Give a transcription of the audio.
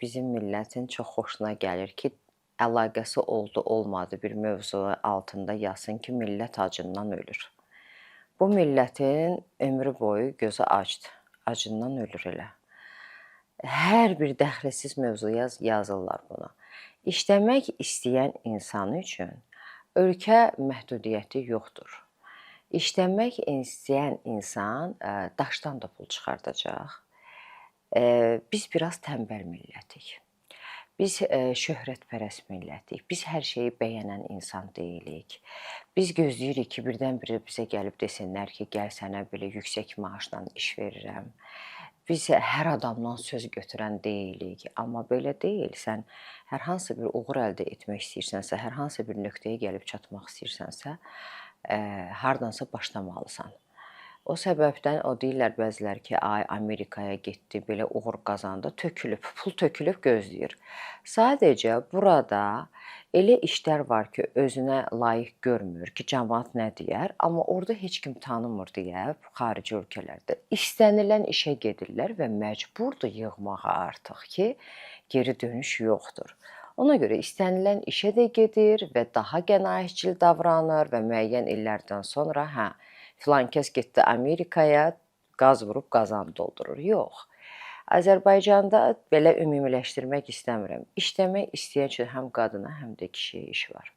Bizim millətin çox xoşuna gəlir ki, əlaqəsi oldu, olmadı bir mövzu altında yazsın ki, millət acından ölür. Bu millətin ömrü boyu gözü acdır, acından ölür elə. Hər bir dəxilsiz mövzuya yazırlar bunu. İşləmək istəyən insan üçün ölkə məhdudiyyəti yoxdur. İşləmək istəyən insan daşdan da pul çıxardacaq. Biz biraz tənbəl millətik. Biz şöhrətpərəst millətik. Biz hər şeyi bəyənən insan deyilik. Biz gözləyirik ki, birdən-birə bizə gəlib desinlər ki, gəl sənə belə yüksək maaşla iş verirəm. Biz hər adamdan söz götürən deyilik, amma belə deyil. Sən hər hansı bir uğur əldə etmək istəyirsənsə, hər hansı bir nöqtəyə gəlib çatmaq istəyirsənsə, hardansa başlamalısan. O səbəbdən o deyirlər bəzilər ki, ay Amerikaya getdi, belə uğur qazandı, tökülüb, pul tökülüb gözləyir. Sadəcə burada elə işlər var ki, özünə layiq görmür ki, cəmaət nə deyər, amma orada heç kim tanımır deyə xarici ölkələrdə istənilən işə gedirlər və məcburdur yığmağa artıq ki, geri dönüş yoxdur. Ona görə istənilən işə də gedir və daha qənaətcil davranır və müəyyən illərdən sonra filankəs getdi Amerikaya, qaz vurub qazan doldurur. Yox. Azərbaycanda belə ümumiləşdirmək istəmirəm. İşləmək istəyən üçün həm qadına, həm də kişiyə iş var.